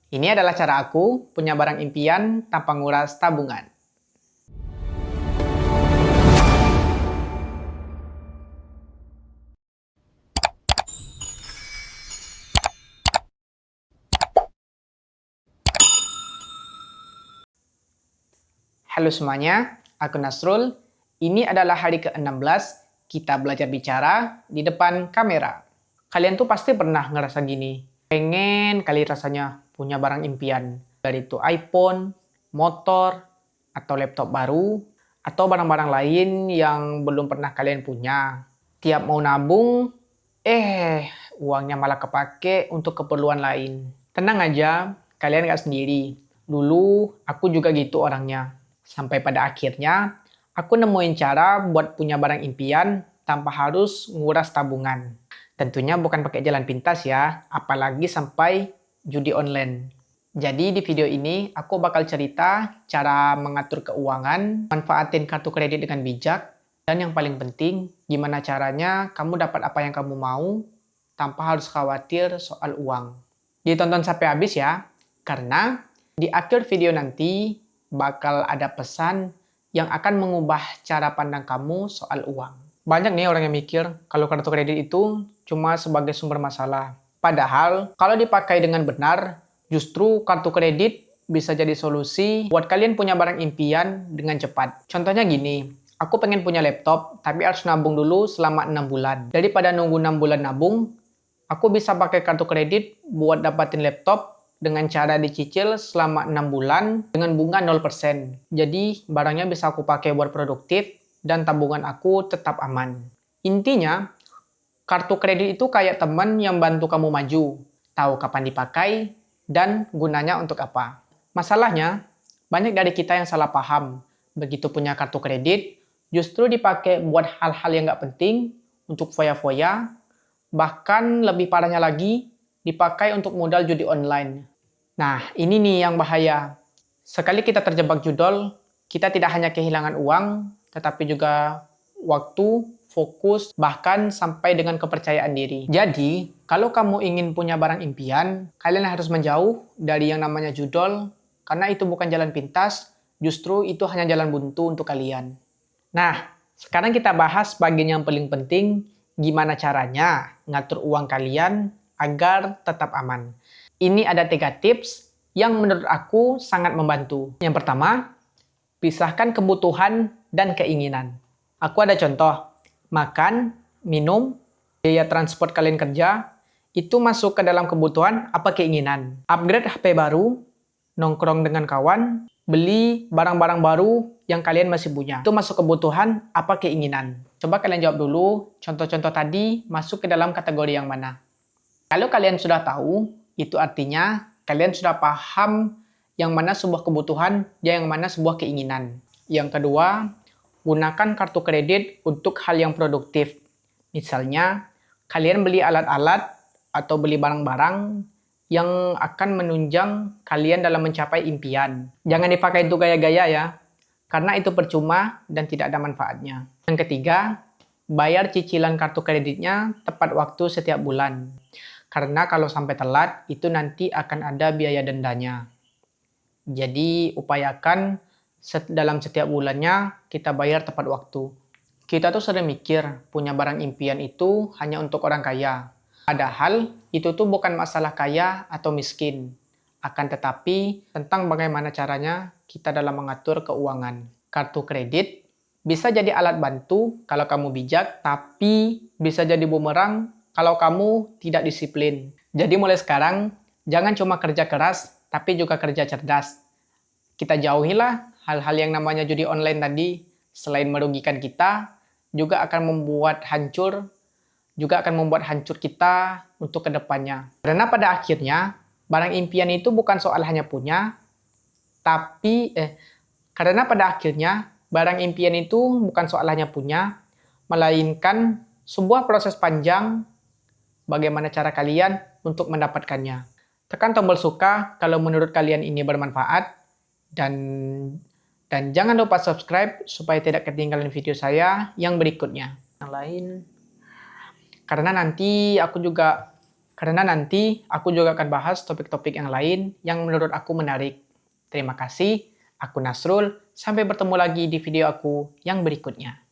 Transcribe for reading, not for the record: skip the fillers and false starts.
Ini adalah cara aku punya barang impian tanpa nguras tabungan. Halo semuanya, aku Nasrul. Ini adalah hari ke-16 kita belajar bicara di depan kamera. Kalian tuh pasti pernah ngerasa gini, pengen kali rasanya punya barang impian. Dari itu iPhone, motor, atau laptop baru, atau barang-barang lain yang belum pernah kalian punya. Tiap mau nabung, uangnya malah kepake untuk keperluan lain. Tenang aja, kalian gak sendiri. Dulu aku juga gitu orangnya. Sampai pada akhirnya, aku nemuin cara buat punya barang impian tanpa harus nguras tabungan. Tentunya bukan pakai jalan pintas ya, apalagi sampai judi online. Jadi di video ini aku bakal cerita cara mengatur keuangan, manfaatin kartu kredit dengan bijak, dan yang paling penting, gimana caranya kamu dapat apa yang kamu mau tanpa harus khawatir soal uang. Ditonton sampai habis ya, karena di akhir video nanti bakal ada pesan yang akan mengubah cara pandang kamu soal uang. Banyak nih orang yang mikir kalau kartu kredit itu cuma sebagai sumber masalah. Padahal kalau dipakai dengan benar, justru kartu kredit bisa jadi solusi buat kalian punya barang impian dengan cepat. Contohnya gini, aku pengen punya laptop tapi harus nabung dulu selama 6 bulan. Daripada nunggu 6 bulan nabung, aku bisa pakai kartu kredit buat dapatin laptop dengan cara dicicil selama 6 bulan dengan bunga 0%. Jadi barangnya bisa aku pakai buat produktif dan tabungan aku tetap aman. Intinya, kartu kredit itu kayak teman yang bantu kamu maju, tahu kapan dipakai, dan gunanya untuk apa. Masalahnya, banyak dari kita yang salah paham. Begitu punya kartu kredit, justru dipakai buat hal-hal yang nggak penting, untuk foya-foya, bahkan lebih parahnya lagi, dipakai untuk modal judi online. Nah, ini nih yang bahaya. Sekali kita terjebak judol, kita tidak hanya kehilangan uang, tetapi juga waktu, fokus, bahkan sampai dengan kepercayaan diri. Jadi, kalau kamu ingin punya barang impian, kalian harus menjauh dari yang namanya judol, karena itu bukan jalan pintas, justru itu hanya jalan buntu untuk kalian. Nah, sekarang kita bahas bagian yang paling penting, gimana caranya ngatur uang kalian agar tetap aman. Ini ada 3 tips yang menurut aku sangat membantu. Yang pertama, pisahkan kebutuhan dan keinginan. Aku ada contoh, makan, minum, biaya transport kalian kerja, itu masuk ke dalam kebutuhan apa keinginan. Upgrade HP baru, nongkrong dengan kawan, beli barang-barang baru yang kalian masih punya. Itu masuk kebutuhan apa keinginan. Coba kalian jawab dulu, contoh-contoh tadi masuk ke dalam kategori yang mana. Kalau kalian sudah tahu, itu artinya kalian sudah paham yang mana sebuah kebutuhan dan yang mana sebuah keinginan. Yang kedua, gunakan kartu kredit untuk hal yang produktif. Misalnya, kalian beli alat-alat atau beli barang-barang yang akan menunjang kalian dalam mencapai impian. Jangan dipakai untuk gaya-gaya ya, karena itu percuma dan tidak ada manfaatnya. Yang ketiga, bayar cicilan kartu kreditnya tepat waktu setiap bulan. Karena kalau sampai telat, itu nanti akan ada biaya dendanya. Jadi upayakan dalam setiap bulannya kita bayar tepat waktu. Kita tuh sering mikir punya barang impian itu hanya untuk orang kaya. Padahal itu tuh bukan masalah kaya atau miskin. Akan tetapi tentang bagaimana caranya kita dalam mengatur keuangan. Kartu kredit bisa jadi alat bantu kalau kamu bijak, tapi bisa jadi bumerang kalau kamu tidak disiplin. Jadi mulai sekarang, jangan cuma kerja keras, tapi juga kerja cerdas. Kita jauhilah hal-hal yang namanya judi online tadi. Selain merugikan kita, juga akan membuat hancur kita untuk kedepannya. Karena pada akhirnya, barang impian itu bukan soal hanya punya, karena pada akhirnya, barang impian itu bukan soal hanya punya, melainkan sebuah proses panjang bagaimana cara kalian untuk mendapatkannya. Tekan tombol suka kalau menurut kalian ini bermanfaat, dan jangan lupa subscribe supaya tidak ketinggalan video saya yang berikutnya. Yang lain, karena nanti aku juga Karena nanti aku juga akan bahas topik-topik yang lain yang menurut aku menarik. Terima kasih, aku Nasrul. Sampai bertemu lagi di video aku yang berikutnya.